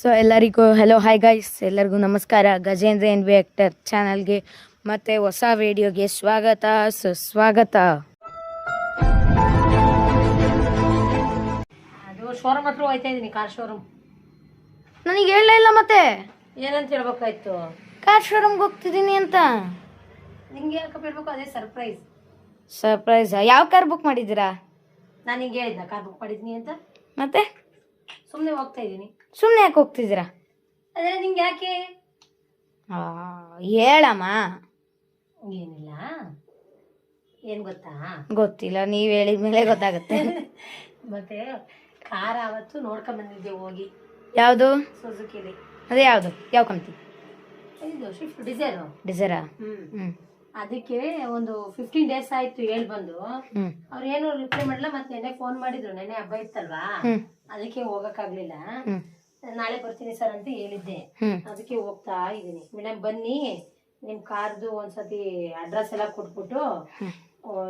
So ಎಲ್ಲರಿಗೂ hello hi guys, ಎಲ್ಲರಿಗೂ ನಮಸ್ಕಾರ. ಗಜೇಂದ್ರ ಎನ್ ವಿ ಆಕ್ಟರ್ ಚಾನಲ್ಗೆ ಮತ್ತು ಹೊಸ ವಿಡಿಯೋಗೆ ಸ್ವಾಗತ ಸುಸ್ವಾಗತ. ಅದು ಶೋರೂಮ್ ಹತ್ರ ಹೋಯ್ತಾ ಇದ್ದೀನಿ, ಕಾರ್ ಶೋರೂಮ್. ನನಗೆ ಹೇಳಲೇ ಇಲ್ಲ ಮತ್ತೆ. ಏನಂತ ಹೇಳ್ಬೇಕಾಯ್ತು? ಕಾರ್ ಶೋರೂಮ್ಗೆ ಹೋಗ್ತಿದ್ದೀನಿ ಅಂತ. ನಿಂಗೆ ಯಾಕೆ ಬಿಡ್ಬೇಕು? ಅದೇ ಸರ್ಪ್ರೈಸ್. ಸರ್ಪ್ರೈಸ್? ಯಾವ ಕಾರ್ ಬುಕ್ ಮಾಡಿದ್ದೀರಾ? ನಾನು ಹಿಂಗೆ ಹೇಳಿದ್ನ ಕಾರ್ ಬುಕ್ ಮಾಡಿದ್ದೀನಿ ಅಂತ. ಮತ್ತೆ ಸುಮ್ಮನೆ ಹೋಗ್ತಾ ಇದ್ದೀನಿ. ಸುಮ್ಮನೆ ಯಾಕೆ ಹೋಗ್ತಿದ್ದೀರಾ? ಅದೇ ನಿಂಗೆ ಯಾಕೆ ಹೇಳಮ್ಮ. ಏನಿಲ್ಲ, ಏನು ಗೊತ್ತಾ? ಗೊತ್ತಿಲ್ಲ, ನೀವು ಹೇಳಿದ ಮೇಲೆ ಗೊತ್ತಾಗುತ್ತೆ. ಮತ್ತೆ ಕಾರ್ ಆವತ್ತು ನೋಡ್ಕೊಂಬಂದಿದ್ದೆ ಹೋಗಿ. ಯಾವುದು? ಸುಜುಕಿಲಿ. ಅದೇ ಯಾವುದು? ಯಾವ ಕಂಪ್ನಿ? ಇದು ಸ್ವಿಫ್ಟ್ ಡಿಸೈರು. ಡಿಸೈರಾ? ಹ್ಞೂ. ಅದಕ್ಕೆ ಒಂದು 15 days ಆಯ್ತು ಹೇಳಿ ಬಂದು. ಅವ್ರು ಏನು ರಿಪ್ಲೈ ಮಾಡಲ್ಲ. ಮತ್ತೆ ನೆನ್ನೆ ಫೋನ್ ಮಾಡಿದ್ರು, ನೆನ್ನೆ ಹಬ್ಬ ಇತ್ತಲ್ವಾ, ಅದಕ್ಕೆ ಹೋಗಕ್ಕಾಗ್ಲಿಲ್ಲ. ನಾಳೆ ಬರ್ತೀನಿ ಸರ್ ಅಂತ ಹೇಳಿದ್ದೆ. ಅದಕ್ಕೆ ಹೋಗ್ತಾ ಇದೀನಿ. ಮೇಡಮ್ ಬನ್ನಿ, ನಿಮ್ ಕಾರ್ದು ಒಂದ್ಸತಿ ಅಡ್ರೆಸ್ ಎಲ್ಲ ಕೊಟ್ಬಿಟ್ಟು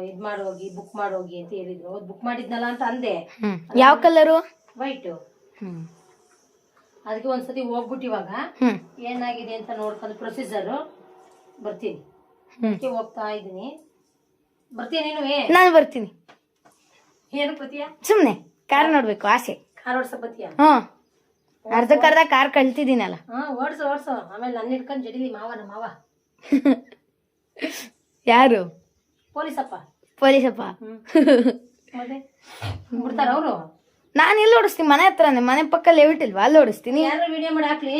ಇದ್ ಮಾಡೋಗಿ ಬುಕ್ ಮಾಡೋಗಿ ಅಂತ ಹೇಳಿದ್ರು. ಬುಕ್ ಮಾಡಿದ್ನಲ್ಲ ಅಂತ ಅಂದೆ. ಯಾವ ಕಲರು? ವೈಟ್. ಅದಕ್ಕೆ ಒಂದ್ಸತಿ ಹೋಗ್ಬಿಟ್ಟು ಇವಾಗ ಏನಾಗಿದೆ ಅಂತ ನೋಡ್ಕೊಂಡು ಪ್ರೊಸೀಜರ್ ಬರ್ತೀನಿ. ಅದಕ್ಕೆ ಹೋಗ್ತಾ ಇದೀನಿ. ಬರ್ತೀಯ ನೀನು? ನಾನು ಬರ್ತೀನಿ. ಏನು ಬತ್ತೀಯ? ಸುಮ್ಮನೆ ಕಾರ್ ನೋಡ್ಬೇಕು ಆಸೆ. ಕಾರ್ ಓಡ್ಸಕ್ ಬತ್ತೀಯ? ಅರ್ಧಕ್ಕರ್ಧ ಕಾರ್ ಕಳ್ತಿದ್ದೀನಲ್ಲ. ಓಡ್ಸು ಓಡ್ಸು. ಆಮೇಲೆ ನನ್ನ ಹಿಡ್ಕೊಂಡು ಜಡಿಲಿ ಮಾವನ ಮಾವ. ಯಾರು? ಪೊಲೀಸಪ್ಪ. ಪೊಲೀಸಪ್ಪ? ಮತ್ತೆ ಬಿಡ್ತಾರ ಅವರು? ನಾನು ಎಲ್ಲಿ ಓಡಿಸ್ತೀನಿ? ಮನೆ ಹತ್ರನೇ, ಮನೆ ಪಕ್ಕ ಲೆವಿಟ್ ಇಲ್ವಾ, ಅಲ್ಲಿ ಓಡಿಸ್ತೀನಿ. ಯಾರು ವಿಡಿಯೋ ಮಾಡಿ ಹಾಕ್ಲಿ?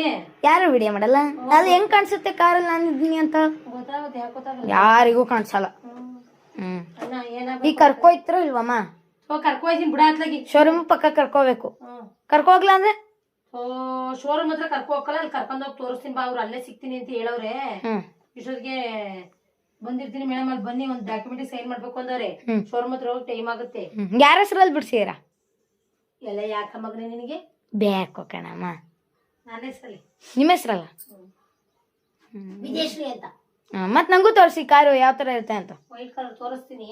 ಯಾರು ವಿಡಿಯೋ ಮಾಡಲ್ಲ. ಅದು ಹೆಂಗ್ ಕಾಣಿಸುತ್ತೆ ಕಾರಲ್ಲಿ ನಾನು ಇದ್ದೀನಿ ಅಂತ? ಗೊತ್ತಾಗುತ್ತೆ. ಯಾಕೆ ಗೊತ್ತಾಗಲ್ಲ? ಯಾರಿಗೂ ಕಾಣಿಸಲ್ಲ. ಅಣ್ಣ ಏನಾಗ ಈಗ ಕರ್ಕೋಯ್ತಿರೋ ಇಲ್ವಮ್ಮ? ಕರ್ಕೊಯ್ತೀನಿ ಬಿಡ ಹತ್ಲಾಗಿ. ಶೋರೂಮ್ ಪಕ್ಕ ಕರ್ಕೋಬೇಕು. ಕರ್ಕೋಗ್ಲಾ ಅಂದ್ರೆ ಶೋರೂಮ್ ಹತ್ರ ಕರ್ಕೊ ಹೋಗಲ್ಲ. ಅಲ್ಲಿ ಕರ್ಕೊಂಡ್ ಹೋಗಿ ತೋರಿಸ್ತೀನಿ ಬಾ, ಅವ್ರು ಅಲ್ಲೇ ಸಿಗ್ತೀನಿ ಅಂತ ಹೇಳವ್ರೆ. ಇಷ್ಟೊತ್ತಿಗೆ ಬಂದಿರ್ತೀನಿ ಮೇಡಮ್, ಅಲ್ಲಿ ಬನ್ನಿ ಒಂದ್ ಡಾಕ್ಯುಮೆಂಟ್ ಸೈನ್ ಮಾಡ್ಬೇಕು ಅಂದವ್ರೆ. ಶೋರೂಮ್ ಹತ್ರ ಹೋಗಿ ಟೈಮ್ ಆಗುತ್ತೆ. ಯಾರ ಹೆಸರಲ್ಲಿ ಬಿಡ್ಸೀರಾ? ಎಲ್ಲ ಯಾಕ ಮಗನೇ ನಿನಗೆ ಬೇಕು ಕಣಮ್ಮ. ನನ್ನ ಹೆಸರಲ್ಲಿ. ನಿಮ್ಮ ಹೆಸರಲ್ಲ? ವಿಜಯಶ್ರೀ ಅಂತ. ಮತ್ ನಂಗೂ ತೋರಿಸಿ ಕಾರು ಯಾವ ತರ ಇರುತ್ತೆ ಅಂತ. ವೈಟ್ ಕಲರ್ ತೋರಿಸ್ತೀನಿ.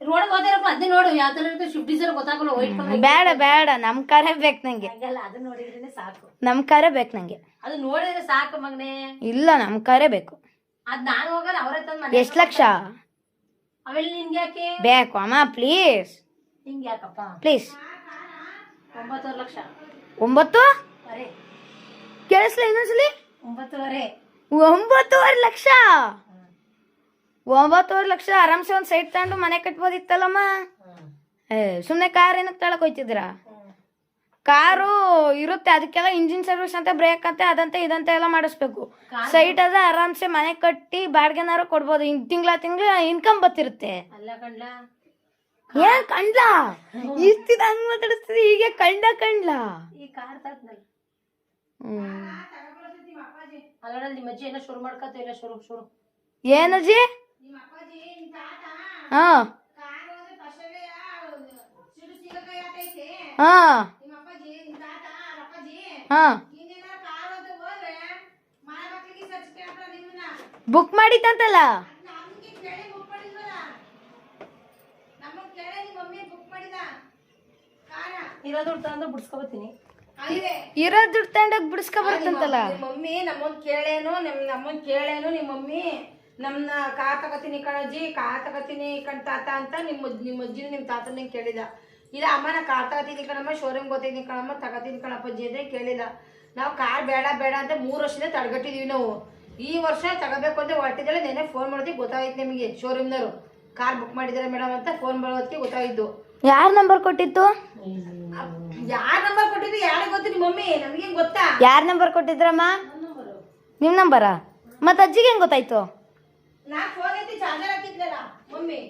ರೋಡ್ ಹೋದಿರಪ್ಪ, ಅದೇ ನೋಡು ಯಾವ ತರ ಇರುತ್ತೆ. ಸ್ವಿಫ್ಟ್ ಡಿಸೈರ್ ಗೊತ್ತಾಗಲ್ಲ. ವೈಟ್ ಕಲರ್ ಬೇಡ ಬೇಡ, ನಮ್ ಕಾರೇ ಬೇಕು ನಂಗೆ. ಅದು ನೋಡಿದ್ರೇನೆ ಸಾಕು. ನಮ್ ಕಾರೇ ಬೇಕು ನಂಗೆ. ಅದು ನೋಡಿದ್ರೆ ಸಾಕು ಮಗನೇ. ಇಲ್ಲ, ನಮ್ ಕಾರೇ ಬೇಕು. ಅದ್ ನಾನು ಹೋಗಲ್ಲ, ಅವರೇ ತಂದ್. ಎಷ್ಟ್ ಲಕ್ಷ? ಅವೆಲ್ಲ ನಿನ್ಗೆ ಯಾಕೆ ಬೇಕು ಅಮ್ಮ? ಪ್ಲೀಸ್. ನಿಂಗೆ ಯಾಕಪ್ಪ? ಪ್ಲೀಸ್. 9 ಲಕ್ಷ. 9? ಕೇಳಿಸ್ಲ ಇನ್ನೊಂದ್ಸಲಿ? 9.5. 9.5 ಲಕ್ಷ? 9.5 ಲಕ್ಷ ಆರಾಮ್ಸೆ ಒಂದ್ ಸೈಟ್ ತಗೊಂಡು ಮನೆ ಕಟ್ಬೋದಿತ್ತಲ್ಲಮ್ಮ. ಸುಮ್ನೆ ಕಾರ್ ಏನಕ್ಕೆ ತಳಕ್ ಹೋಯ್ತಿದ್ದೀರಾ? ಕಾರು ಇರುತ್ತೆ, ಅದಕ್ಕೆಲ್ಲ ಇಂಜಿನ್ ಸರ್ವಿಸ್ ಅಂತ, ಬ್ರೇಕ್ ಅಂತ, ಅದಂತೆ ಇದಂತೆ ಎಲ್ಲ ಮಾಡಿಸ್ಬೇಕು. ಸೈಟ್ ಅದ ಆರಾಮ್ಸೆ ಮನೆ ಕಟ್ಟಿ ಬಾಡ್ಗೆನಾರು ಕೊಡ್ಬೋದು. ತಿಂಗಳ ಇನ್ಕಮ್ ಬತ್ತಿರುತ್ತೆ. ಅಲ್ಲ ಕಂಡ್ಲ? ಏನ್ ಕಂಡ್ಲಾ? ಇಷ್ಟಿದ ಹಂಗ್ ಮಾತಾಡಿಸ್ತೀರಿ, ಹೀಗೆ ಕಂಡ್ಲಾ? ಈ ಕಾರ್ ತರ್ನಲ್ಲ. ಅಲ್ಲ ನಿಮ್ಮ ಅಜ್ಜಿ ಏನೋ ಶುರು ಮಾಡ್ಕತ್ತ ಇಲ್ಲ? ಶುರು ಏನಜ್ಜಿ? ಹಾ ಹಾ ಹಾ ಬುಕ್ ಮಾಡಿತ್ತಂತಲ್ಲ. ಇರೋ ದುಡ್ಡು ತಂದು ಬಿಡ್ಸ್ಕೊಬತ್ತೀನಿ. ಇರೋ ದುಡ್ಡು ತಗೊಂಡೋಗಿ ಬಿಡಿಸ್ಕೊಬರ್ತಂತಲ್ಲ. ಮಮ್ಮಿ ನಮ್ಮನ್ ಕೇಳೇನು, ನಮ್ಮನ್ ಕೇಳೇನು ನಿಮ್ಮ ಮಮ್ಮಿ ನಮ್ನ ಕಾರ್ ತಗತೀನಿ ಕಣಜ್ಜಿ, ಕಾರ್ ತಗತೀನಿ ಕಣ್ ತಾತ ಅಂತ ನಿಮ್ಮ ಅಜ್ಜಿನ ನಿಮ್ಮ ತಾತನ ಕೇಳಿದ. ಇಲ್ಲ ಅಮ್ಮ ನಾ ಕಾರ್ ತಗತೀನಿ ಕಣಮ್ಮ, ಶೋರೂಮ್ ಗೊತ್ತೀನಿ ಕಣಮ್ಮ, ತಗತೀನಿ ಕಣಪ್ಪಜ್ಜಿ ಅಂದ್ರೆ ಕೇಳಿಲ್ಲ. ನಾವು ಕಾರ್ ಬೇಡ ಬೇಡ ಅಂತ 3 ವರ್ಷದಿಂದ ತಡೆಗಟ್ಟಿದೀವಿ ನಾವು. ಈ ವರ್ಷ ತಗೋಬೇಕು ಅಂತ ಹೊರಟಿದ್ದಾಳೆ. ನೆನ್ನೆ ಫೋನ್ ಮಾಡಿದ್ವಿ, ಗೊತ್ತಾಯ್ತು ನಿಮಗೆ. ಶೋರೂಮ್ನವರು ಕಾರ್ ಬುಕ್ ಮಾಡಿದಾರೆ ಮೇಡಮ್ ಅಂತ ಫೋನ್ ಮಾಡೋದಕ್ಕೆ ಗೊತ್ತಾಯ್ತು. ಯಾರ್ ನಂಬರ್ ಕೊಟ್ಟಿತ್ತು? ಯಾರ್ ನಂಬರ್ ಕೊಟ್ಟಿದ್ದು ಯಾರಿಗೆ ಗೊತ್ತು? ನಿಮ್ಮ ಮಮ್ಮಿ. ನಮ್ಗೇನ್ ಗೊತ್ತಾ ಯಾರ್ ನಂಬರ್ ಕೊಟ್ಟಿದ್ರಮ್ಮ? ನಿಮ್ ನಂಬರಾ? ಮತ್ ಅಜ್ಜಿಗೆ ಹೆಂಗ್ ಗೊತ್ತಾಯ್ತು? ನಾ ಫೋನ್ ಐತಿ ಚಾರ್ಜರ್ ಹಾಕಿದ್ನಲ್ಲ ಮಮ್ಮಿ.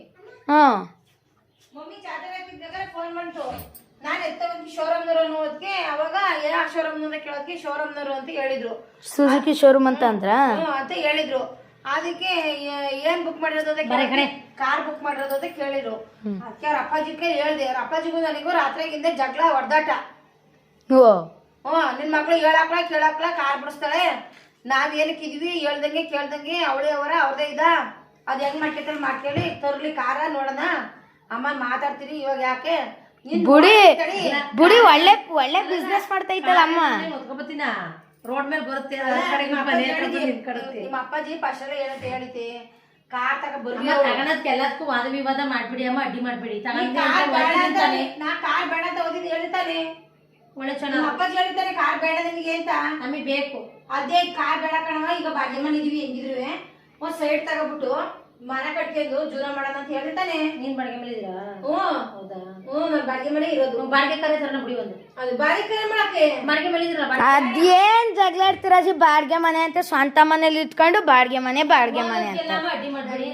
ಮಮ್ಮಿ ಚಾರ್ಜರ್ ಹಾಕಿದ್ದಾಗ ಫೋನ್ ಬಂತು. ನಾನು ಎತ್ತ ಒಂದು ಶೋರೂಮ್ನವರು ಅನ್ನೋದಕ್ಕೆ ಅವಾಗ ಯಾವ ಶೋರೂಮ್ನವ್ರ ಕೇಳೋದಕ್ಕೆ ಶೋರೂಮ್ನವರು ಅಂತ ಹೇಳಿದ್ರು. ಸುಜುಕಿ ಶೋರೂಮ್ ಅಂತ ಅಂತ ಹೇಳಿದ್ರು. ಅದಕ್ಕೆ ಏನ್ ಬುಕ್ ಮಾಡಿರೋದು ಕಾರ್ ಬುಕ್ ಮಾಡಿರೋದು ಅಂತ ಕೇಳಿದ್ರು. ಅದಕ್ಕೆ ಅವ್ರ ಅಪ್ಪಾಜಿ ಹೇಳ್ದೆ. ಅವ್ರ ಅಪ್ಪಾಜಿಗೂ ನನಗೂ ರಾತ್ರಿಗಿಂದ ಜಗಳ ಹೊಡೆದಾಟ. ನಿನ್ ಮಕ್ಳು ಹೇಳಾಕ್ಲ ಕೇಳಾಕ್ಲ ಕಾರ್ ಬಿಡಿಸ್ತಾಳೆ, ನಾವ್ ಏನಕ್ಕಿದ್ವಿ ಕೇಳ್ದಂಗೆ ಅವಳೇ ಅವ್ರದೇ ಇದ. ಅದ್ ಹೆಂಗ್ ಮಾಡ್ಕೇಳಿ ತರ್ಲಿ ಕಾರ ನೋಡೋಣ. ಅಮ್ಮ ಮಾತಾಡ್ತೀರಿ ಇವಾಗ ಯಾಕೆ ಬುಡಿ ಬುಡಿ ಒಳ್ಳೆ ಒಳ್ಳೆ ಬಿಸ್ನೆಸ್ ಮಾಡ್ತೈತಲ್ಲ ಅಮ್ಮ. ಹೊತ್ಕೊಬತ್ತೀನ ರೋಡ್ ಮೇಲೆ ಬರುತ್ತೆ ಅದ್ರ ಕಡೆಗೆ ಮನೆ ಹತ್ರ ಬಂದು ನಿಂತ್ಕೊಳುತ್ತೆ. ನಿಮ್ಮ ಅಪ್ಪಾಜಿ ಫಸ್ಟ್ ಏನಂತ ಹೇಳಿತಿ, ಕಾರ್ ತಗ ಬರ್ಲಿ ತಗೊಳದ್ಕೆ ಎಲ್ಲದಕ್ಕೂ ವಾದ ವಿವಾದ ಮಾಡ್ಬಿಡಿ ಅಮ್ಮ, ಅಡ್ಡಿ ಮಾಡ್ಬಿಡಿ. ನಾ ಕಾರ್ ಬೇಡ ಅಂತ ಓದಿದ್ ಹೇಳ್ತಾನೆ, ಒಳ್ಳೆ ನಿಮ್ಮ ಚೆನ್ನಾಗಿ ಅಪ್ಪಾಜಿ ಹೇಳ್ತಾನೆ ಕಾರ್ ಬೇಡ ನಿಮಗೆ ಅಂತ. ನಮಗೆ ಬೇಕು. ಅದೇ ಕಾರ್ ಬೇಡ ಕಣವ, ಈಗ ಬಾಡಿಗೆ ಮನೆ ಇದೀವಿ ಹೆಂಗಿದ್ರು ಒಂದ್ ಸೈಡ್ ತಗೋಬಿಟ್ಟು ಮನೆ ಕಟ್ಕೊಂಡು ಜೀವನ ಮಾಡೋಣ ಅಂತ ಹೇಳ್ತಾನೆ. ನೀನ್ ಬಾಡಿಗೆ ಮೇಲೆ ಇದೀರಾ? ಹೌದಾ? ನನ್ ಬಾಡಿಗೆ ಮನೆ ಇರೋದು. ಬಾಡಿಗೆ ಕರೆ ಬಿಡಿ ಒಂದು ಅದು ಬಾಡಿಗೆ ಕರೆ ಮಾಡಕ್ಕೆ ಬಾಡಿಗೆ ಮೇಲೆ ಇದೀರ. ಅದೇನ್ ಜಗಳ ಆಡ್ತೀರಾಜಿ, ಬಾಡ್ಗೆ ಮನೆ ಅಂತ ಸ್ವಂತ ಮನೇಲಿ ಇಟ್ಕೊಂಡು ಬಾಡ್ಗೆ ಮನೆ ಅಂತ. ಅಡ್ಡಿ ಮಾಡ್ಬೇಡಿ.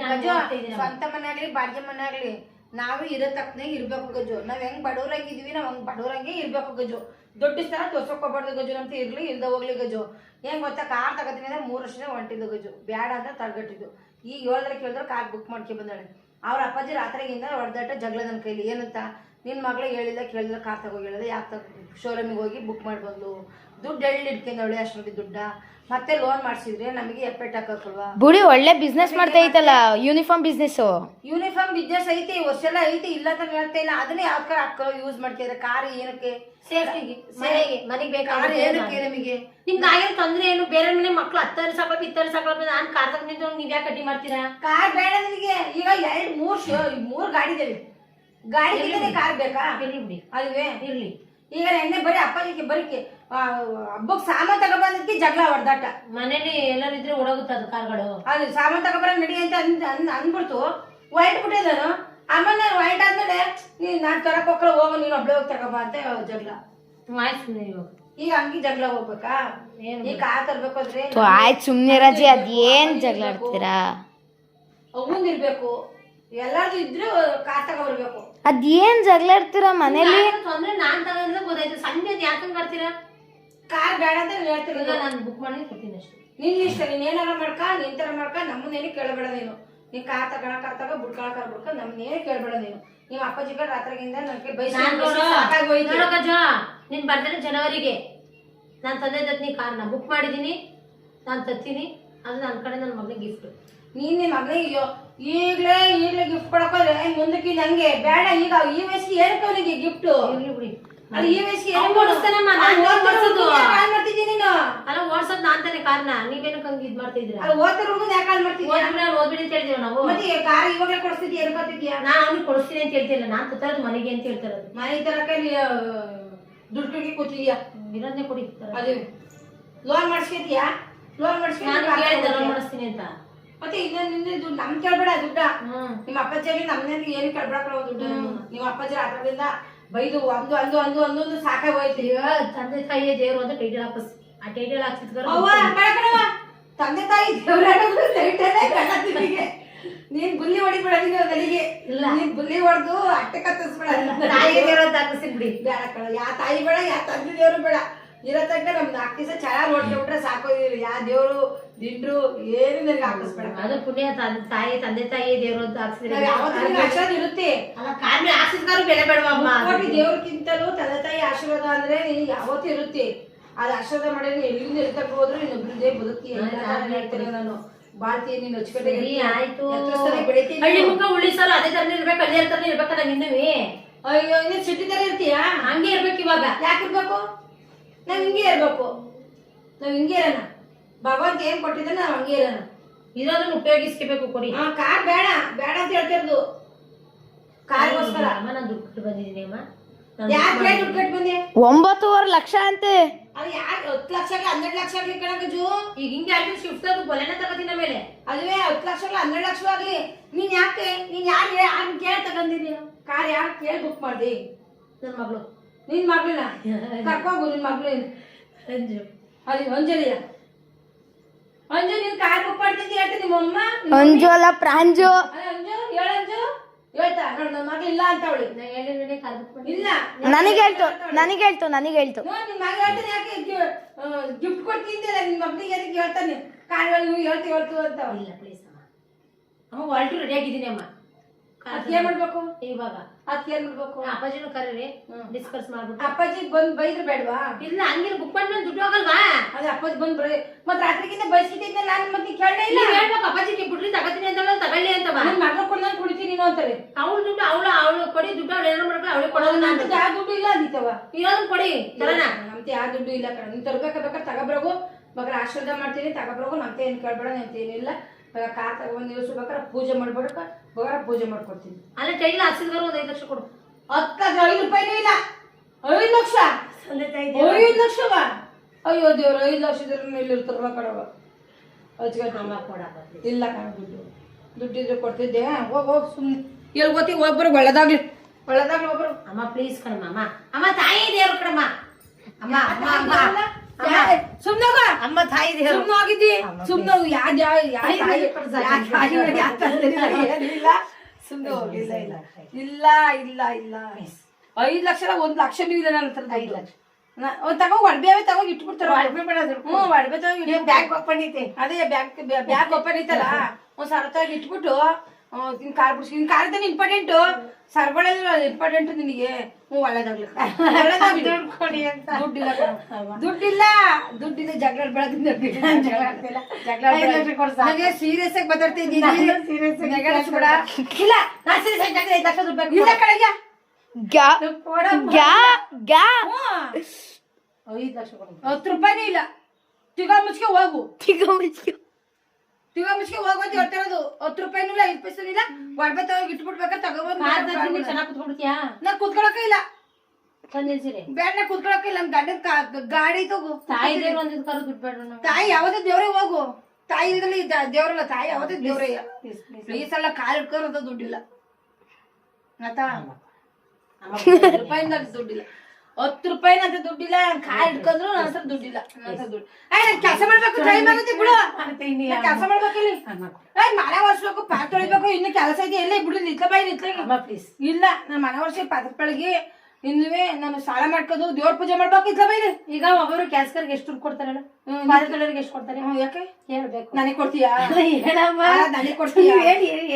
ಸ್ವಂತ ಮನೆ ಆಗ್ಲಿ ಬಾಡಿಗೆ ಮನೆ ಆಗ್ಲಿ ನಾವು ಇರೋ ತಕ್ಕನಾಗ ಇರ್ಬೇಕು ಗಜು. ನಾವ್ ಹೆಂಗ್ ಬಡವ್ರಂಗಿದೀವಿ ನಾವ್ ಹಂಗ್ ಬಡವ್ರಂಗೆ ಇರ್ಬೇಕು ಗಜು. ದೊಡ್ಡ ಸ್ಥಳ ತೋರ್ಸೋಕೋಬಾರ್ದು ಗಜು, ನಮ್ತ ಇರ್ಲಿ ಇಲ್ದ ಹೋಗ್ಲಿ ಗಜು. ಏನ್ ಗೊತ್ತಾ, ಕಾರ್ ತಗೋತೀನಿ ಅಂದ್ರೆ 3 ವರ್ಷದಿಂದ ಹೊಂಟಿದ್ದು ಗಜು, ಬ್ಯಾಡ ಅಂತ ತಡೆಗಟ್ಟಿದ್ದು. ಈಗ 7 ಕೇಳಿದ್ರೆ ಕಾರ್ ಬುಕ್ ಮಾಡ್ಕೊ ಬಂದಾಳೆ. ಅವ್ರ ಅಪ್ಪಾಜಿ ರಾತ್ರಿಗಿಂದ ಹೊಡೆದಾಟ ಜಗಳ ನನ್ನ ಕೈಲಿ. ಏನಂತ, ನಿನ್ ಮಗಳು ಹೇಳಿಲ್ಲ ಕೇಳಿಲ್ಲ, ಕಾರ್ ತಗೋ ಹೇಳಿಲ್ಲ, ಯಾಕೆ ಶೋರೂಮಿಗೆ ಹೋಗಿ ಬುಕ್ ಮಾಡಿ ಬಂದು ದುಡ್ಡು ಎಳ್ಳಿ ಇಟ್ಕೊಂಡವಳೆ ಅಷ್ಟೊಂದು ದುಡ್ಡ. ಮತ್ತೆ ಲೋನ್ ಮಾಡ್ಸಿದ್ರೆ ನಮಗೆ ಎಪ್ಪೆಟ್ ಹಾಕಲ್ವಾ. ಬುಡಿ ಒಳ್ಳೆ ಬಿಸ್ನೆಸ್ ಮಾಡ್ತೈತಲ್ಲ, ಯೂನಿಫಾರ್ಮ್ ಬಿಸ್ನೆಸ್. ಯೂನಿಫಾರ್ಮ್ ಬಿಸ್ನೆಸ್ ಐತಿ, ವರ್ಷ ಎಲ್ಲ ಐತಿ, ಇಲ್ಲ ಅಂತ ಹೇಳ್ತಾ ಇಲ್ಲ. ಅದನ್ನೇ ಯಾವ ಕಾರ್ ಹಾಕೋ ಯೂಸ್ ಮಾಡ್ತಿದ್ರೆ. ಕಾರ್ ಏನಕ್ಕೆ? ಸೇಫ್ಟಿಗೆ, ಮನೆಗೆ ಕಾರ್ ಏನಕ್ಕೆ ಬೇಕಾದ್ರೆ ನಮಗೆ? ನಿಮ್ಗೆ ಆಗಿರೋ ತೊಂದ್ರೆ ಏನು? ಬೇರೆ ಮನೆ ಮಕ್ಳು 10 ಸಾಕಪ್ಪ 20 ಸಾಕಪ್ಪ, ನಾನ್ ಕಾರ್ ತಗೊಂಡಿದ್ದು ನೀವ್ ಯಾಕೆ ಅಡ್ಡಿ ಮಾಡ್ತೀರಾ? ಕಾರ್ ಬೇಡ ನಿಮಗೆ. ಈಗ 2-3 ಗಾಡಿ ಇದಾವೆ, ಗಾಡಿ ಕಾರ್ ಬೇಕಾ? ಇರ್ಲಿ ಬಿಡಿ, ಅಲ್ವೇ? ಇರ್ಲಿ. ಈಗ ಎಣ್ಣೆ ಬರೀ ಅಪ್ಪಾಜಿಗೆ ಬರೀಕೆ ಹಬ್ಬಕ್ ಸಾಮಾನ್ ತಗೊಬಂದಕ್ಕೆ ಜಗಳ ಹೊಡೆದಾಟ. ಮನೇಲಿ ಎಲ್ಲರೂ ಇದ್ರೆ ಓಡೋಗುತ್ತೆ ಅದು ಕಾರ್ಗಳು. ಅದು ಸಾಮಾನ್ ತಗೊಬರ ನಡಿ ಅಂತ ಅಂದ್ಬಿಡ್ತು, ಹೊರಟು ಬಿಟ್ಟಿದ್ದಾನು. ಆಮೇಲೆ ನಾನು ಹೊರಟ ಆದ್ಮೇಲೆ ನಾನ್ ತರಕ್ ಹೋಗ್ರ ಹೋಗೋ, ನೀನು ಒಬ್ಳೆ ಹೋಗಿ ತಗೋಬ ಅಂತ ಜಗಳ. ಆಯ್ತು ಇವಾಗ ಈಗ ಹಂಗಿ ಜಗಳ ಹೋಗ್ಬೇಕಾ? ಈ ಕಾರ್ ತರ್ಬೇಕಾದ್ರೆ ಆಯ್ತು ಸುಮ್ನೆ ರಾಜಿ, ಅದೇನ್ ಜಗಳ ಆಡ್ತೀರಾ? ಅವಂದ್ ಇರ್ಬೇಕು, ಎಲ್ಲಾರ್ದು ಇದ್ರೆ ಕಾರ್ ತಗೊಬರ್ಬೇಕು. ಅದೇನ್ ಜಗಳ ಆಡ್ತೀರಾ ಮನೇಲಿ? ತೊಂದ್ರೆ ನಾನ್ ತಗೊಂಡ್ರೆ ಗೊತ್ತಾಯ್ತು. ಸಂಜೆ ಯಾಕಂಗ್ ಮಾಡ್ತೀರಾ? ಕಾರ್ ಬೇಡ ಅಂತ ಹೇಳ್ತಿರಲ್ಲ. ನಾನು ಬುಕ್ ಮಾಡಿ ಕೊಡ್ತೀನಿ ಅಷ್ಟೇ. ನಿನ್ ಇಷ್ಟ, ನೀನ್ ಏನಾರ ಮಾಡ್ಕ, ನಿನ್ ತರ ಮಾಡ್ಕ, ನಮ್ಮನ್ನೇನು ಕೇಳಬೇಡ ನೀನು. ನೀನ್ ಕಾರ್ ತಗ ಬುಡ್ಕೊಳಕ ನಮ್ಮನ್ನೇನು ಕೇಳಬೇಡ ನೀನು. ನಿಮ್ಮ ಅಪ್ಪಾಜಿ ಕಡೆ ರಾತ್ರಿಗಿಂದ ನನಗೆ ನೀನ್ ಬರ್ತೇನೆ ಜನವರಿಗೆ. ನಾನ್ ತಂದೆ ತತ್ನಿ ಕಾರ್ನ ಬುಕ್ ಮಾಡಿದೀನಿ, ನಾನ್ ತತ್ತೀನಿ. ಅದು ನನ್ನ ಕಡೆ ನನ್ನ ಮಗಳಿಗೆ ಗಿಫ್ಟ್. ನೀನ್ ನಿಮ್ ಮಗಳಿಗೆ ಈಗ್ಲೇ ಗಿಫ್ಟ್ ಕೊಡಕೋದ್ರೆ ಮುಂದಕ್ಕೆ ನಂಗೆ ಬೇಡ. ಈಗ ಈ ವಯಸ್ಸಿಗೆ ಏನಕ್ಕೆ ಅವನಿಗೆ ಗಿಫ್ಟ್? ಇರ್ಲಿ ಬಿಡಿ, ಅದು ಈ ವಯಸ್ಸಿಗೆ ಮಾಡ್ತಿದ್ದೀನಿ ನೀನು. ಅಲ್ಲ ಓಡ್ಸೋದ್ ನಾನ್ ತಾನೆ ಕಾರ್ನ, ನೀವೇನಕ್ಕೆ ಹಂಗ ಇದ್ ಮಾಡ್ತಾ ಇದ್ದೀರಾ? ಅದು ಓದ್ತಾರ ಹುಡುಗ ಯಾಕೆ ಮಾಡ್ತಿದ್ಯಾ? ಓದ್ಬಿಡಿ ಅಂತ ಹೇಳ್ತೀವಿ ನಾವು. ಮತ್ತೆ ಕಾರ್ ಇವಾಗಲೇ ಕೊಡಿಸ್ತಿದ್ಯಾ, ಎಲ್ಕೊತಿದ್ಯಾ? ನಾನ್ ಅವ್ನಿಗೆ ಕೊಡಿಸ್ತೀನಿ ಅಂತ ಹೇಳ್ತಿಲ್ಲ, ನಾನ್ ತರೋದು ಮನೆಗೆ ಅಂತ ಹೇಳ್ತಾರದು. ಮನೆ ತರಕ ದುಡ್ಡು ಕೂತಿದ್ಯಾ? ಇರೋದನ್ನೇ ಕೊಡಿ. ಅದು ಲೋನ್ ಮಾಡಿಸ್ಕೊತೀಯಾ? ಲೋನ್ ಮಾಡಿಸ್ತೀನಿ ಅಂತ. ಮತ್ತೆ ಇನ್ನೊಂದು ದುಡ್ಡು ನಮ್ ಕೇಳ್ಬೇಡ ದುಡ್ಡ. ನಿಮ್ಮ ಅಪ್ಪಾಜಿಯಾಗಿ ನಮ್ಮನೆ ಏನು ಕೇಳ್ಬೇಡ ದುಡ್ಡು. ನಿಮ್ಮ ಅಪ್ಪಾಜಿ ರಾತ್ರಿಯಿಂದ ಬೈದು ಒಂದು ಸಾಕಾಗೋಯ್ತು. ತಂದೆ ತಾಯಿಯ ದೇವ್ರು ಅಂತ ಟೈಟಲ್ ಹಾಕಿಸ್, ಆ ಟೈಟಲ್ ಹಾಕ್ಸಿದ್ಗಾರ ತಂದೆ ತಾಯಿ ದೇವ್ರ ನೀನ್ ಬುಲ್ಲಿ ಹೊಡಿಬೇಡ. ನೀನು ನನಗೆ ಇಲ್ಲ, ನೀನ್ ಬುಲ್ಲಿ ಹೊಡೆದು ಅಟ್ಟೆ ಕತ್ತಿಸ್ಬೇಡ. ತಾಯಿ ದೇವ್ರ ಅಂತ ಹಾಕಿಸ್ತೀನಿ ಬಿಡಿ. ಬೇಡ ಕಣ, ಯಾ ತಾಯಿ ಬೇಡ, ಯಾ ತಂದೆ ದೇವ್ರು ಬೇಡ. ಇರೋ ತನಕ ನಮ್ 4 ದಿವಸ ಚೆನ್ನಾಗಿ ನೋಡ್ಕೊಂಡ್ಬಿಟ್ರೆ ಸಾಕೋದಿಲ್ಲ. ಯಾ ದೇವ್ರು ದಿಂಡ್ರು ಏನು ನನಗೆ ಹಾಕಿಸ್ಬೇಡ. ಅದು ಪುಣ್ಯ. ತಂದೆ ತಾಯಿ ದೇವ್ರು ಅಂತ ಹಾಕ್ಸಿದ್ರೆ ಆಶೀರ್ವಾದ ಇರುತ್ತೆ. ಅಲ್ಲ, ಕಾರ್ಯ ಹಾಕ್ಸಿದ್ಗಾರು ಬೆಲೆ ಬೇಡವಮ್ಮ. ದೇವ್ರಕ್ಕಿಂತಲೂ ತಂದೆ ತಾಯಿ ಆಶೀರ್ವಾದ ಅಂದ್ರೆ ನಿನಗೆ ಯಾವತ್ತೂ ಇರುತ್ತೆ. ಅದ್ ಆಶೀರ್ವಾದ ಮಾಡಿ ಎಲ್ಲಿಂದ ಇರ್ತಕ್ಕ ಹೋದ್ರು ಇನ್ನೊಬ್ರದೇ ಬದುಕಿ ಹೇಳ್ತೇನೆ ನಾನು. ಬಾಳ್ತೀನಿ, ನೀನು ಹಚ್ಕಡೆ ಆಯ್ತು. ಬೆಳಿತೀನಿ. ಹಳ್ಳಿ ಮುಖ ಉಳಿಸಲು ಅದೇ ತರ ಇರ್ಬೇಕು, ಹಳ್ಳಿ ತರ ಇರ್ಬೇಕಲ್ಲ ನಿನ್ನವೇ. ಅಯ್ಯೋ, ನೀನ್ ಸಿಟಿ ತರ ಇರ್ತೀಯಾ? ಹಂಗೆ ಇರ್ಬೇಕು. ಇವಾಗ ಯಾಕೆ ಇರ್ಬೇಕು? ನಾವ್ ಹಿಂಗೆ ಇರ್ಬೇಕು. ನಾವ್ ಹಿಂಗೆ ಇರೋಣ. ಭಗವಂತ ಏನ್ ಕೊಟ್ಟಿದ್ರೆ ನಾವ್ ಹಂಗೆ ಇರೋಣ. ಇರೋದನ್ನ ಉಪಯೋಗಿಸ್ಕೋಬೇಕು. ಕೊಡಿ. ಕಾರ್ ಬೇಡ ಬೇಡ ಅಂತ ಹೇಳ್ತಿರೋದು. ಕಾರ್ಗೋಸ್ಕರ ಅಮ್ಮ ನಾನು ದುಡ್ಡು ಕೊಟ್ಟು ಬಂದಿದ್ದೀನಿ ಅಮ್ಮ. ಯಾಕೆ ದುಡ್ಡು ಕಟ್ ಬಂದೆ? 9.5 ಲಕ್ಷ ಅಂತೆ. ಅದು ಯಾಕೆ 10 ಲಕ್ಷ 12 ಲಕ್ಷ ಆಗ್ಲಿ ಕಣಗಜು? ಈಗ ಹಿಂಗೆ ಆಗ್ಲಿ ಶಿಫ್ಟ್ ಅದು ಬಲೆನ ತಗೋತೀನಿ ಮೇಲೆ. ಅದುವೇ 10 ಲಕ್ಷ 12 ಲಕ್ಷ ಆಗ್ಲಿ. ನೀನ್ ಯಾರು ಕೇಳಿ ತಗೊಂಡಿದ್ದೀಯ? ಕಾರ್ ಯಾರು ಕೇಳಿ ಬುಕ್ ಮಾಡ್ದಿ? ನನ್ನ ಮಗಳು. ನಿನ್ ಮಗಳನ್ನ ಕರ್ಕೋಗು. ನಿನ್ ಮಗಳು ಅಂಜು. ಅದು ಅಂಜಲಿಯ ಅಂಜು. ನೀನ್ ಕಾರ್ ಬುಕ್ ಮಾಡ್ತಿದ್ದಿ ಹೇಳ್ತೀನಿ ನಿಮ್ಮಮ್ಮ. ಅಂಜು ಅಲ್ಲ ಪ್ರಾಂಜು. ಅಂಜು ಹೇಳಂಜು ಹೇಳ್ತಾ ನೋಡ್, ನನ್ನ ಮಗಳು ಇಲ್ಲ ಅಂತ ಅವಳು. ನಾ ಹೇಳಿದ್ರೆ ಕಾರ್ ಬುಕ್ ಮಾಡಿ ಇಲ್ಲ, ನನಗೆ ಹೇಳ್ತು ನಿನ್ ಮಗ ಹೇಳ್ತಾನೆ. ಯಾಕೆ ಗಿಫ್ಟ್ ಕೊಡ್ತಿದ್ದಿಲ್ಲ ನಿನ್ ಮಗಳಿಗೆ? ಅದಕ್ಕೆ ಹೇಳ್ತಾನೆ ಕಾರ್ ಹೇಳ್ತು ಅಂತ. ಇಲ್ಲ ಪ್ಲೀಸ್ ಅಮ್ಮ, ಹೊರಟು ರೆಡಿ ಆಗಿದ್ದೀನಿ ಅಮ್ಮ. ಅದಕ್ಕೆ ಏನ್ ಮಾಡ್ಬೇಕು ಇವಾಗ? ಅದಕ್ಕೆ ಏನ್ ಮಾಡ್ಬೇಕು? ಅಪ್ಪಾಜಿನೂ ಕರೀರಿ, ಡಿಸ್ಕಸ್ ಮಾಡ್ಬಿಟ್ಟು. ಅಪ್ಪಾಜಿ ಬಂದ್ ಬೈದ್ರೆ ಬೇಡವಾ? ಇಲ್ಲ, ಹಂಗಿನ ಬುಕ್ ಮಾಡಿ ದುಡ್ಡು ಹೋಗಲ್ವಾ? ಅದು ಅಪ್ಪಾಜಿ ಬಂದ್ ಮತ್ ರಾತ್ರಿಗಿಂತ ಬಯಸಿದ್ದೆ ನಾನು ಮತ್ತೆ ಕೇಳಲೇ ಇಲ್ಲ. ನೀವ್ ಹೇಳ್ಬೇಕು ಅಪ್ಪಾಜಿಗೆ ಬಿಡ್ರಿ ತಗತೀನಿ ಅಂತ ತಗೊಳ್ಳಿ ಅಂತ ನನ್ ಮಗ ಕೊಡ್ದಂಗ್ ಕುಡಿತೀನಿ ನೀನು ಅಂತಾರೆ. ಅವ್ಳ ದುಡ್ಡು ಅವಳು ಕೊಡಿ ದುಡ್ಡು ಅವ್ಳು ಏನಾರು ಮಾಡ್ಕೊಳ್ಳಿ ಅವಳಿಗೆ ಕೊಡೋದು ನಾನು ನಮ್ದು ಯಾವ ದುಡ್ಡು ಇಲ್ಲ ಅಂದಿತ್ತವ. ಇರೋದನ್ನ ಕೊಡಿ ತರನ ನಮ್ದು ಯಾವ ದುಡ್ಡು ಇಲ್ಲ ಕಣ. ನೀನ್ ತರ್ಬೇಕಾದ್ರೆ ತಗೊಬ್ರಗು ಬೇಕಾದ್ರೆ ಆಶೀರ್ವಾದ ಮಾಡ್ತೀನಿ ತಗೊಬ್ರಗು ನಮ್ತೆ ಏನ್ ಕೇಳ್ಬೇಡ ನಮ್ತೆ ಏನಿಲ್ಲ. ಕಾರ್ ತಗೊಂಡ್ ದಿವಸ ಬೇಕಾದ್ರೆ ಪೂಜೆ ಮಾಡ್ಬೇಡಕ ಬೇಕಾದ್ರೆ ಪೂಜೆ ಮಾಡ್ಕೊಡ್ತೀನಿ. ಅಲ್ಲ ಟೈಲ್ ಹಾಕ್ಸಿದ್ರು ಒಂದು 5 ಲಕ್ಷ ಕೊಡು. 5 ರೂಪಾಯಿನೂ ಇಲ್ಲ. 5 ಲಕ್ಷ 5 ಲಕ್ಷವ. ಅಯ್ಯೋ ದೇವ್ರ 5 ಲಕ್ಷ ಇಲ್ಲಿರ್ತಾರ ಕಡವ ಇಲ್ಲ ಕಣ. ದುಡ್ಡಿದ್ರೆ ಕೊಡ್ತಿದ್ದೆ. ಹೋಗ್ ಸುಮ್ಮನೆ ಎಲ್ಲಿ ಗೊತ್ತಿ ಒಬ್ಬರು ಒಳ್ಳೇದಾಗ್ಲಿ ಒಬ್ಬರು. ಅಮ್ಮ ಪ್ಲೀಸ್ ಕಣಮ್ಮ ಅಮ್ಮ ಅಮ್ಮ ತಾಯಿ ದೇವ್ರ ಕಣಮ್ಮ ಅಮ್ಮ ಅಮ್ಮ ಅಮ್ಮ ಸುಮ್ನೆ ಅಮ್ಮ ತಾಯಿ ದೇವ್ರು ಸುಮ್ನೆ ಹೋಗಿದ್ದಿ ಸುಮ್ನೆ ಸುಮ್ನೆ ಹೋಗಿಲ್ಲ. ಇಲ್ಲ ಇಲ್ಲ ಇಲ್ಲ 5 ಲಕ್ಷ 1 ಲಕ್ಷನೂ ಇಲ್ಲ ನನ್ನ ಹತ್ರ. 5 ಲಕ್ಷ ತಗೋ ಒಡಬೆ ತಗೋಗಿ ಇಟ್ಬಿಡ್ತಾರ. ಒಡಬೆ ತಗೋಗಿ ಬ್ಯಾಗ್ ಓಪನ್ ಐತೆ. ಅದೇ ಬ್ಯಾಗ್ ಓಪನ್ ಐತಲ್ಲ ಒಂದ್ ಸಾವಿರ ತಗೋಗಿ ಇಟ್ಬಿಟ್ಟು ನಿನ್ ಕಾರ್ ಬಿಡ್ಸಿ. ನಿನ್ ಕಾರ್ ಇದ್ದಾನೆ ಇಂಪಾರ್ಟೆಂಟ್. ಸರ್ಗಳೆಲ್ಲ ಇಂಪಾರ್ಟೆಂಟ್ ನಿನಗೆ. ಒಳ್ಳೇದಾಗ್ಲಿ ದುಡ್ಡಿಲ್ಲ ಜಗಳ ಬೆಳದಿಂದ ಜಗಳ ಸೀರಿಯಸ್ ಆಗಿ ಮಾತಾಡ್ತಿದ್ದೀನಿ. ಇಲ್ಲ ನಾನು ಸೀರಿಯಸ್ ಆಗಿ 5 ಲಕ್ಷ ರೂಪಾಯಿ ಇಲ್ಲ ಕಡೆಗೆ 5 ಲಕ್ಷ 10 ರೂಪಾಯಿನೂ ಇಲ್ಲ. ತಿಗಾ ಮುಚ್ಕೆ ಹೋಗು ಹೋಗುವಂತ ಹೇಳ್ತಿರೋದು. 10 ರೂಪಾಯಿನೂ ಇಲ್ಲ 5 ಪೈಸೆ ಇಲ್ಲ. ಒಡಬೆ ತಗೋಗಿ ಇಟ್ಬಿಡ್ಬೇಕಾ ತಗೋಬಂದ್ ಚೆನ್ನಾಗಿ ಕುತ್ಕೊಡ್ತೀಯಾ? ನಾ ಕುತ್ಕೊಳಕ ಇಲ್ಲ ತಂದಿಲ್ಸಿರಿ ಬೇಡ. ನಾ ಕುತ್ಕೊಳಕ ಇಲ್ಲ. ನಮ್ ಗಂಡನ ಗಾಡಿ ತಗೋ. ತಾಯಿ ದೇವ್ರು ಒಂದಿದ್ ಕರು ಬಿಟ್ಬೇಡ್ರಿ. ತಾಯಿ ಯಾವತ್ತೇ ದೇವ್ರೇ ಹೋಗು. ತಾಯಿ ಇದ್ರಲ್ಲಿ ದೇವ್ರಲ್ಲ. ತಾಯಿ ಯಾವತ್ತೇ ದೇವ್ರೇ. ಪ್ಲೀಸ್ ಎಲ್ಲ ಕಾಲ್ ಇಟ್ಕೊಳ್ಳೋದು ದುಡ್ಡಿಲ್ಲ ಆತಾ. 10 ರೂಪಾಯಿಂದ ದುಡ್ಡಿಲ್ಲ. 10 ರೂಪಾಯಿನಂತ ದುಡ್ಡಿಲ್ಲ. ಕಾಲ್ ಇಟ್ಕೊಂಡ್ರು ನನ್ನ ಹತ್ರ ದುಡ್ಡಿಲ್ಲ. ದುಡ್ಡು ನನ್ ಕೆಲಸ ಮಾಡ್ಬೇಕು. ಟೈಮ್ ಆಗುತ್ತೆ ಬಿಡು. ಕೆಲಸ ಮಾಡ್ಬೇಕು. ಇಲ್ಲಿ ಮನೆ ಒರ್ಸ್ಬೇಕು ಪಾತ್ರೆ ತೊಳಿಬೇಕು. ಇನ್ನು ಕೆಲಸ ಇದೆ. ಎಲ್ಲ ಬಿಡು. ನಿತ್ಲ ಬಾಯಿ ನಿತ್ಲ ಪ್ಲೀಸ್. ಇಲ್ಲ ನಾನು ಮನೆ ವರ್ಷ ಪಾತ್ರೆ ಬೆಳಗ್ಗೆ ಇನ್ನುವೆ ನಾನು ಸಾಲ ಮಾಡ್ಕೊಂಡು ದೇವ್ರ ಪೂಜೆ ಮಾಡ್ಬೇಕು. ಇತ್ಲ ಬೈರಿ. ಈಗ ಒಬ್ಬರು ಕ್ಯಾಸ್ಕರ್ಗೆ ಎಷ್ಟು ದುಡ್ಡು ಕೊಡ್ತಾರೆ ಪಾತ್ರೆ ತೊಳೆಯೋರಿಗೆ ಎಷ್ಟು ಕೊಡ್ತಾರೆ? ಯಾಕೆ ಹೇಳ್ಬೇಕು. ನನಗೆ ಕೊಡ್ತೀಯಾ? ನನಗೆ ಕೊಡ್ತೀಯ?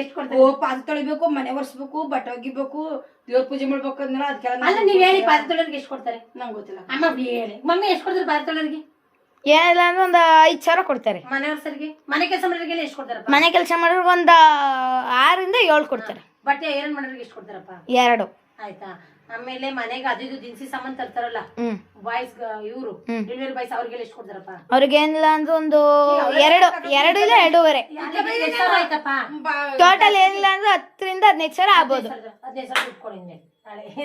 ಎಷ್ಟು ಕೊಡ್ತಾರೆ? ಓ ಪಾತ್ರೆ ತೊಳಿಬೇಕು, ಮನೆ ಒರ್ಸ್ಬೇಕು, ಬಟ್ಟೆ ಒಗಿಬೇಕು, ದೇವ್ರ ಪೂಜೆ ಮಾಡ್ಬೇಕು ಅಂದ್ಮೇಲೆ ಅದಕ್ಕೆಲ್ಲ. ಅಲ್ಲ ನೀವ್ ಹೇಳಿ ಪಾತ್ರೆ ತೊಳೆಯೋರಿಗೆ ಎಷ್ಟು ಕೊಡ್ತಾರೆ? ನಂಗೆ ಗೊತ್ತಿಲ್ಲ. ಅಮ್ಮ ಹೇಳಿ ಮಮ್ಮಿ ಎಷ್ಟು ಕೊಡ್ತಾರೆ ಪಾತ್ರೆ ತೊಳೆಯೋರಿಗೆ? ಏನಿಲ್ಲ ಅಂದ್ರೆ ಒಂದು 5,000 ಕೊಡ್ತಾರೆ. ಮನೆ ವರ್ಷರಿಗೆ ಮನೆ ಕೆಲಸ ಮಾಡೋರಿಗೆಲ್ಲ ಎಷ್ಟು ಕೊಡ್ತಾರಪ್ಪ? ಮನೆ ಕೆಲಸ ಮಾಡೋರ್ಗೆ ಒಂದು 6 ಇಂದ 7 ಕೊಡ್ತಾರೆ. ಬಟ್ಟೆ ಐರನ್ ಮಾಡೋರಿಗೆ ಎಷ್ಟು ಕೊಡ್ತಾರಪ್ಪ? 2. ಆಯ್ತಾ. ಆಮೇಲೆ ಮನೆಗೆ ಅದು ದಿನಸಿ ಸಾಮಾನ್ ತರ್ತಾರಲ್ಲ ಬಾಯ್ಸ್ ಇವ್ರು ಡೆಲಿವರಿ ಬಾಯ್ಸ್ ಅವ್ರಿಗೆಲ್ಲ ಎಷ್ಟು ಕೊಡ್ತಾರಪ್ಪ? ಅವ್ರಿಗೆ ಏನಿಲ್ಲ ಅಂದ್ರೆ ಒಂದು 2 ಇಲ್ಲ 2.5. ಆಯ್ತಪ್ಪ. ಟೋಟಲ್ ಏನಿಲ್ಲ ಅಂದ್ರೆ 10 ರಿಂದ 15,000 ಆಗ್ಬೋದು. 15,000 ದುಡ್ಡು ಕೊಡಿ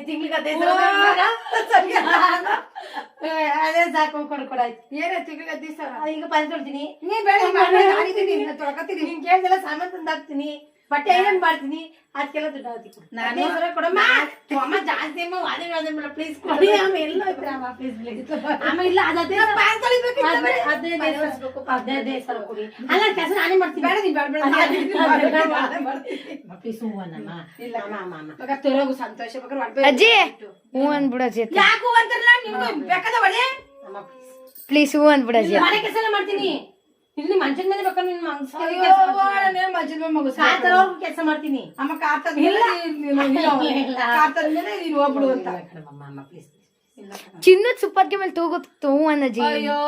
ತಿಂಗಳಿಗೆ. ಅದೇ ಸಾಕು ಕೊಡ್ಕೊಡಾಯ್ತು. ಏನೇ ತಿಂಗಳಿಗೆ 15,000 ಈಗ ಪಾತ್ರೆ ತೊಳ್ತೀನಿ. ನೀ ಬೇಡ ತೊಳ್ಕೊತೀನಿ. ನಿನ್ ಕೇಳ್ದೆಲ್ಲ ಸಾಮಾನ್ ತಂದಾಕ್ತೀನಿ, ಬಟ್ಟೆ ಐರನ್ ಮಾಡ್ತೀನಿ, ಅದಕ್ಕೆಲ್ಲ ದುಡ್ಡು ಹಾಕಿ ನಾನೇ ಕೊಡಮ್ಮ. ಅಮ್ಮ ಜಾಸ್ತಿ ಅಮ್ಮ ವಾದ ಪ್ಲೀಸ್ ಕೊಡಿ. ಆಮೇಲೆ ಎಲ್ಲ ಅಮ್ಮ ಪ್ಲೀಸ್ ಪ್ಲೀಸ್. ಆಮೇಲೆ ಇಲ್ಲ ಅದೇ 15,000 ಕೊಡಿ. ಅಲ್ಲ ಕೆಲಸ ನಾನೇ ಮಾಡ್ತೀನಿ. ಬೇಡ ನೀನ್ ಪ್ಲೀಸ್. ಹೂವನ್ನಮ್ಮ ಇಲ್ಲ ಅಮ್ಮ ತರೋಗು ಸಂತೋಷ ಬೇಕಾದ್ರೆ ಅಜ್ಜಿ ಹೂ ಅಂದ್ಬಿಡಜ್ಜಿ. ಯಾಕೂ ಅಂತಾರಲ್ಲ ನಿಮ್ಗೆ ಬೇಕಾದ ಒಳ್ಳೆ ಅಮ್ಮ ಪ್ಲೀಸ್ ಹೂ ಅಂದ್ಬಿಡಜ್ಜಿ. ಮನೆ ಕೆಲಸ ಎಲ್ಲ ಮಾಡ್ತೀನಿ. ಇಲ್ಲಿ ಮಂಚದ ಮೇಲೆ ಬೇಕಾದ್ರೆ ನಿನ್ ಕೆಲಸ ಮಾಡ್ತೀನಿ. ಅಮ್ಮ ಕಾರ್ತದ ಮೇಲೆ ನೀನು ಹೋಗ್ಬಿಡು ಅಂತ. ಪ್ಲೀಸ್ ಚಿನ್ನದ ಸುಪ್ಪತ್ತಿಗೆ ಮೇಲೆ ತೂಗುತ್ತು ಹೂ ಅನ್ನಜ್ಜಿ. ಅಯ್ಯೋ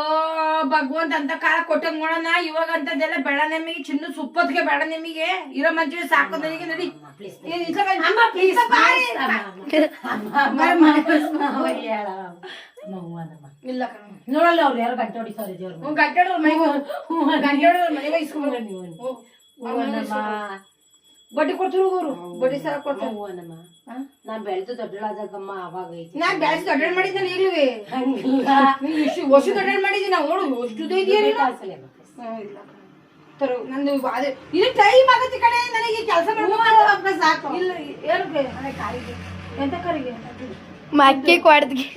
ಭಗವಂತ ಅಂತ ಕಾಲ ಕೊಟ್ಟಂಗ್ ನೋಡೋಣ. ಇವಾಗ ಅಂತದೆಲ್ಲ ಬೇಡ ನಮಗೆ. ಚಿನ್ನದ ಸುಪ್ಪತ್ತಿಗೆ ಬೇಡ ನಿಮಗೆ. ಇರೋ ಮಂಚ ಸಾಕು ನನಗೆ. ನಡಿ ಇಲ್ಲ ನೋಡಲ್ಲ ಅವ್ರು ಯಾರು ಗಂಟೆ ಹೊಡಿತಾರೆ ದೇವ್ರು. ಗಂಟೆ ಮನೆ ವಹಿಸ್ಕೊಂಡು ಬಡ್ಡಿ ಕೊಡ್ತಿರು ಅವರು. ಬಡ್ಡಿ ಸಾಲ ಕೊಡ್ತಾರೆ. ನಾನ್ ಬೆಳೆದು ದೊಡ್ಡಳಾದಾಗಮ್ಮ ಅವಾಗ ನಾನ್ ಬೆಳೆಸಿ ದೊಡ್ಡ ಮಾಡಿದ್ದೇನೆ. ಈಗ್ಲೂ ವರ್ಷ ದೊಡ್ಡ ಮಾಡಿದ್ದೀನಿ. ನಾವು ನೋಡು ಅಷ್ಟು ಇದೆಯಾ. ನಂದು ಇದು ಟೈಮ್ ಆಗತ್ತೆ ಕಡೆ. ನನಗೆ ಕೆಲಸ ಮಾಡ್ಬೇಕು ಸಾಕು. ಇಲ್ಲ ಏನಕ್ಕೆ ಕಾರಿಗೆ ಎಂತ ಕಾರಿಗೆ ಮಕ್ಕಿ ಕೊಡ್ದ್ಗಿ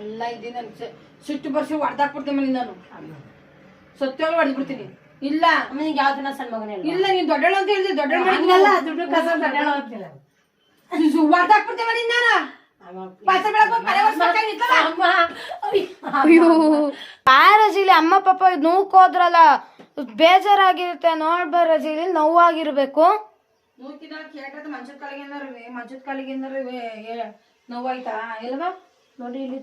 ಎಲ್ಲ ಇದೆ. ನನ್ ಸಿಟ್ಟು ಬರ್ಸಿ ಹೊಡೆದಾಕ್ಬಿಡ್ತೀನಿ ಮನೆ. ನಾನು ಸತ್ಯವಾಗಿ ಹೊಡೆದ್ ಬಿಡ್ತೀನಿ. ಇಲ್ಲ ನಿಂಗೆ ಯಾವ ದಿನ ಸಣ್ಣ ಮಗನೇ ಇಲ್ಲ. ನೀನ್ ದೊಡ್ಡಳು ಅಂತ ಹೇಳಿದ್ರೆ ದೊಡ್ಡಳು ಮಾಡಿದ್ನಲ್ಲ ದುಡ್ಡು ಕಸ ದೊಡ್ಡಳು ಅಂತಿಲ್ಲ. ಹೊಡೆದಾಕ್ಬಿಡ್ತೀನಿ ಮನೆ. ನಾನು ಅಯ್ಯೋ ರಜಿಲಿ ಅಮ್ಮ ಪಾಪ ನೋಕ್ ಹೋದ್ರಲ್ಲ ಬೇಜಾರಾಗಿರುತ್ತೆ. ನೋಡ್ಬರಜಿಲಿ ನೋವಾಗಿರ್ಬೇಕು. ಮಂಚದ ಕಾಲಿಗೆ ನೋವಾಯ್ತಾ? ಇಲ್ವಾ ನೋಡಿ ಇಲ್ಲಿ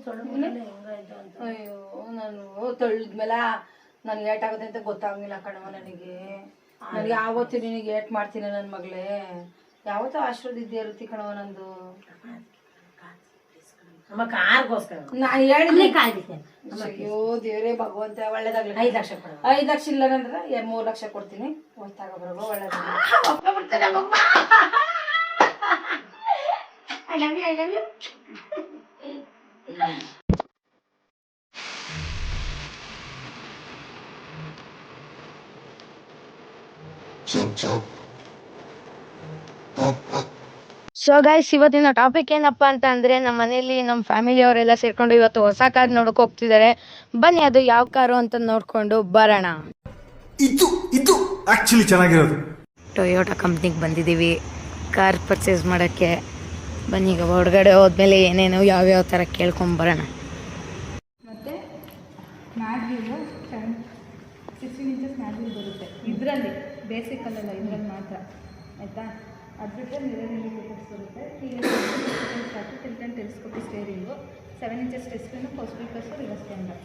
ಅಯ್ಯೋ ನಾನು ತಳ್ಳಿದ್ಮೇಲೆ ನಾನು ಏಟ್ ಆಗುತ್ತೆ ಅಂತ ಗೊತ್ತಾಗಂಗಿಲ್ಲ ಕಣವ ನನಗೆ ಯಾವತ್ತು ನಿನಗೆ ಏಟ್ ಮಾಡ್ತೀನಿ ನನ್ನ ಮಗಳೇ ಯಾವತ್ತೂ ಆಶ್ರದ ಇದ್ದೇ ಇರುತ್ತೆ ಕಣವ ನಂದು ನಮ್ಮ ಕಾರ್ಗೋಸ್ಕರ ನಾನು ಹೇಳಿದ್ನಿ ಕಾಯ್ದಿದ್ದೆ ಅಯ್ಯೋ ದೇವ್ರೇ ಭಗವಂತ ಒಳ್ಳೇದಾಗ್ಲಿ 5 ಲಕ್ಷ ಕೊಡು 5 ಲಕ್ಷ ಇಲ್ಲ ಅಂದ್ರೆ 3 ಲಕ್ಷ ಕೊಡ್ತೀನಿ ಹೋಯ್ತಾಗ ಬರೋದು ಒಳ್ಳೇದಾಗ್ಲಿ ಸೊ ಗೈಸ್ ಇವತ್ತಿನ ಟಾಪಿಕ್ ಏನಪ್ಪಾ ಅಂತ ಅಂದ್ರೆ ನಮ್ಮ ಮನೇಲಿ ನಮ್ಮ ಫ್ಯಾಮಿಲಿ ಅವರೆಲ್ಲ ಸೇರ್ಕೊಂಡು ಇವತ್ತು ಹೊಸ ಕಾರ್ ನೋಡಕ್ ಹೋಗ್ತಿದ್ದಾರೆ. ಬನ್ನಿ ಅದು ಯಾವ ಕಾರು ಅಂತ ನೋಡ್ಕೊಂಡು ಬರೋಣ. ಇದು ಆಕ್ಚುಲಿ ಚೆನ್ನಾಗಿರೋದು. ಟೊಯೋಟಾ ಕಂಪ್ನಿಗೆ ಬಂದಿದ್ದೀವಿ ಕಾರ್ ಪರ್ಚೇಸ್ ಮಾಡೋಕ್ಕೆ. ಬನ್ನಿ ಈಗ ಹೊರಗಡೆ ಹೋದ್ಮೇಲೆ ಏನೇನು ಯಾವ್ಯಾವ ಥರ ಕೇಳ್ಕೊಂಡು ಬರೋಣ. ಮತ್ತು mat wheel 16 inches mat wheel ಬರುತ್ತೆ ಇದರಲ್ಲಿ, ಬೇಸಿಕಲ್ಲ ಇದರಲ್ಲಿ ಮಾತ್ರ ಆಯಿತಾ. ಅದು ಬಿಟ್ಟರೆ ಮಿರರ್ ಇಂಡಿಕೇಟರ್ಸ್ ಬರುತ್ತೆ. ಈಗ telescopic steering, 7 inches touch screen, 4 speakers, reverse camera.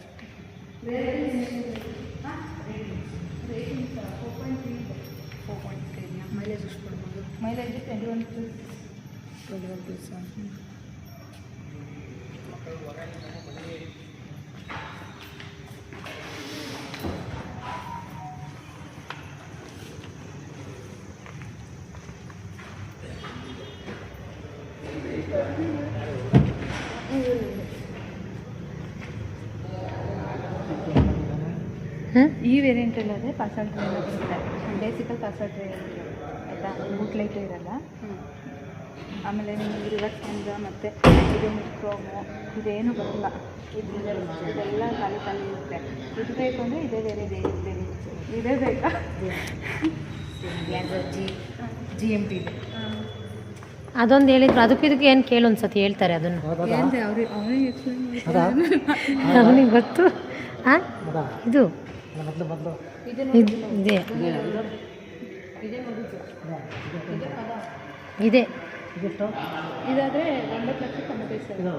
Ratings 4.3 mileage ಎಷ್ಟು ಕೊಡ್ಬೋದು? ಮೈಲೇಜ್ 21+. ಈ ವೇರಿಯಂಟಲ್ಲಿ ಆದರೆ ಪಾರ್ಸಲ್ ಟ್ರೇ ಬರುತ್ತೆ. ಬೇಸಿಕಲ್ ಪಾರ್ಸಲ್ ಟ್ರೇ ಆಯಿತಾ, ಬೂಟ್ ಲೈಟು ಇರಲ್ಲ. ಆಮೇಲೆ ನಿಮಗೆ ರಿವರ್ಸ್ ಕ್ಯಾಮ್ರಾ ಮತ್ತು ಇದು ಕ್ರೋಮು ಇದೇನು ಬರಲ್ಲ. ಇದೆಲ್ಲ ಖಾಲಿ ಖಾಲಿ ಇರುತ್ತೆ. ಇದು ಬೇಕು ಅಂದರೆ ಇದೇ ಬೇರೆ ಇದೇ ಬೇಕಾ? GMT ಅದೊಂದು ಹೇಳಿದ್ರು, ಅದಕ್ಕೂ ಇದಕ್ಕೆ ಏನು ಕೇಳು ಅನ್ಸತಿ ಹೇಳ್ತಾರೆ ಅದನ್ನು. ಹೇಳಿದೆ ಅವ್ರಿಗೆ ಎಕ್ಸ್ಪ್ಲೇನ್ ಅವನಿಗೆ ಗೊತ್ತು. ಹಾಂ ಇದು ಇದೆ ಇದೆ ಇದಾದರೆ 9,95,000.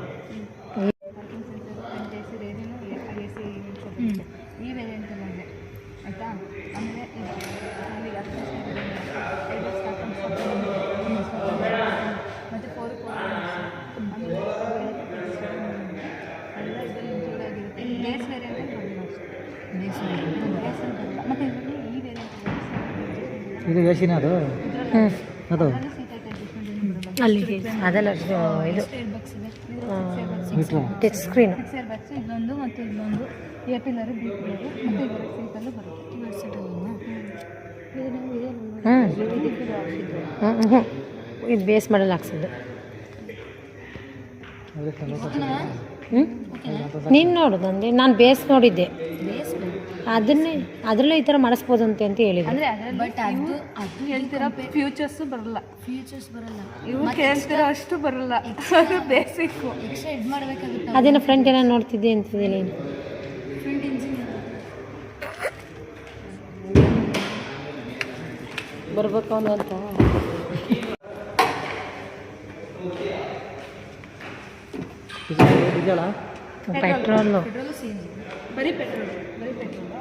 ಈ ವೇರಿಯಂಟಲ್ಲಿ ಆಯಿತಾ. ಆಮೇಲೆ ಮತ್ತು 4 ಆಮೇಲೆ ಎಲ್ಲ ಇದರಲ್ಲಿ ಇನ್ಕ್ಲೂಡ್ ಆಗಿರುತ್ತೆ. ಬೇಸ್ ವೇರಿಯಂಟಲ್ಲಿ ಬರಲ್ಲ ಅಷ್ಟೇ. ಬೇಸಲ್ಲಿ ಬರಲ್ಲ. ಮತ್ತು ಇದರಲ್ಲಿ ಈ ವೇರಿಯಂಟ್ ಇದು ಎಸಿನ ಅದು ಅದು ಸೀಟ್ ಐತೆ ಅಡ್ಜಸ್ಟ್ಮೆಂಟ್ ಅಲ್ಲಿ ಅದೆಲ್ಲ ಇದು ಟಚ್ ಸ್ಕ್ರೀನ್. ಮಿಕ್ಸರ್ ಬಾಕ್ಸು ಇದೊಂದು ಮತ್ತು ಇಲ್ಲೊಂದು ಎ ಪಿಲ್ಲರು, ಬಿ ಪಿಲ್ಲರು ಮತ್ತು ಇವರ ಸೀಟಲ್ಲೂ ಬರುತ್ತೆ. ಇವರ ಸೀಟಲ್ಲಿ ಇದು ಬೇಸ್ ಮಾಡಲ್ ಹಾಕ್ಸಿದ್ದು. ನೀನು ನೋಡೋದು ಅಂದರೆ ನಾನು ಬೇಸ್ ನೋಡಿದ್ದೆ, ಅದರಲ್ಲೇ ಈ ಥರ ಮಾಡಿಸ್ಬೋದಂತೆ ಅಂತ ಹೇಳಿದ್ದೆ. ಅಂದರೆ ಬಟ್ ಅದು ಹೇಳ್ತಿರೋ ಫ್ಯೂಚರ್ಸು ಬರಲ್ಲ. ಇವು ಕೇಳ್ತಿರೋ ಅಷ್ಟು ಬರಲ್ಲ. ಅದು ಬೇಸಿಕ್ಕು. ಅದೇನೋ ಫ್ರಂಟ್ ಏನೋ ನೋಡ್ತಿದ್ದೆ ಅಂತಿದ್ದೀನಿ. ಬರ್ಬೇಕು ಅವನು ಅಂತ. ಪೆಟ್ರೋಲು ಬರೀ ಪೆಟ್ರೋಲ್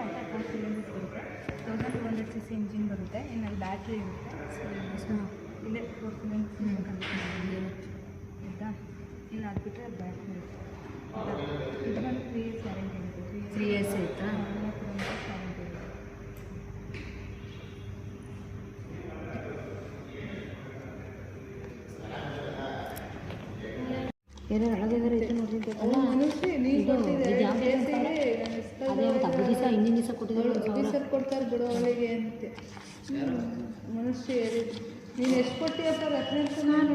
ಅಂತ 4 ಸಿಲಿಂಡರ್ಸ್ ಬರುತ್ತೆ. 1200 cc ಇಂಜಿನ್ ಬರುತ್ತೆ. ಇನ್ನಲ್ಲಿ ಬ್ಯಾಟ್ರಿ ಇರುತ್ತೆ. ಇಲ್ಲೇ 4 ಸಿಲಿಂಡರ್ಸ್ ಆಯಿತಾ. ಇನ್ನು ಅದು ಬಿಟ್ಟರೆ ಬ್ಯಾಟ್ರಿ ಇರುತ್ತೆ. ಇದು ಬಂದು 3 years ವ್ಯಾರಂಟಿ ಇರುತ್ತೆ. 3 years ಆಯಿತಾ. ವ್ಯಾರಂಟಿ ಇರುತ್ತೆ. ಏನೋ ಒಳಗೆ ಇದು ನೋಡಿದ್ದೆ ದಿವಸ ಹಿಂದಿನ ದಿವಸ ಕೊಟ್ಟಿದ್ದಾರೆ. ಕೊಡ್ತಾರೆ ಬಿಡು ಅವಳಿಗೆ ಅಂತೆ ಮನುಷ್ಯ ಹೇಳಿದ್ರು. ನೀನು ಎಷ್ಟು ಕೊಟ್ಟಿಯಪ್ಪ ರೆಫರೆನ್ಸ್? ನಾನು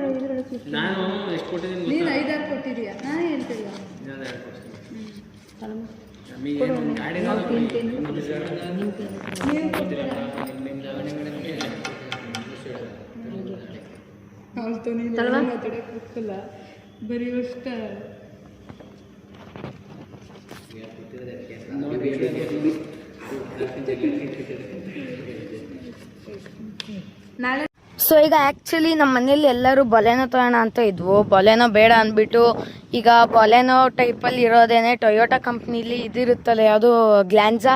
ಎಷ್ಟು ಕೊಟ್ಟಿದ್ದೀನಿ? ನೀನು 5-6 ಕೊಟ್ಟಿದೀಯಾ? ನಾನೇ ಹೇಳ್ತಿಲ್ಲ. ಅವತ್ತು ನೀನು ಮಾತಾಡೋಕೆ ಗೊತ್ತಿಲ್ಲ, ಬರೆಯುವಷ್ಟ. ಸೊ ಈಗ ಆ್ಯಕ್ಚುಲಿ ನಮ್ಮ ಮನೇಲಿ ಎಲ್ಲರೂ ಬೊಲೆನೋ ತಗೋಣ ಅಂತ ಇದ್ವು. ಬೊಲೆನೋ ಬೇಡ ಅಂದ್ಬಿಟ್ಟು ಈಗ ಬೊಲೆನೋ ಟೈಪಲ್ಲಿ ಇರೋದೇನೆ ಟೊಯೋಟಾ ಕಂಪ್ನಿಲಿ ಇದಿರುತ್ತಲ್ಲ ಯಾವುದು ಗ್ಲ್ಯಾನ್ಸಾ,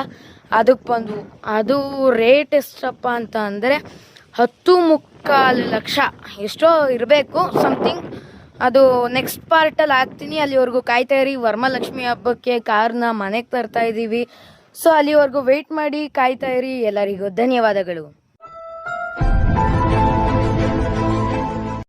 ಅದಕ್ಕೆ ಬಂದವು. ಅದು ರೇಟ್ ಎಷ್ಟಪ್ಪ ಅಂತ ಅಂದರೆ 10.25 ಲಕ್ಷ ಎಷ್ಟೋ ಇರಬೇಕು ಸಮಥಿಂಗ್. ಅದು ನೆಕ್ಸ್ಟ್ ಪಾರ್ಟಲ್ಲಿ ಹಾಕ್ತೀನಿ. ಅಲ್ಲಿವರೆಗೂ ಕಾಯ್ತಾ ಇರಿ. ವರಮಹಾಲಕ್ಷ್ಮಿ ಹಬ್ಬಕ್ಕೆ ಕಾರ್ನ ಮನೆಗೆ ತರ್ತಾ ಇದ್ದೀವಿ. ಸೊ ಅಲ್ಲಿವರೆಗೂ ವೆಯ್ಟ್ ಮಾಡಿ ಕಾಯ್ತಾ ಇರಿ. ಎಲ್ಲರಿಗೂ ಧನ್ಯವಾದಗಳು.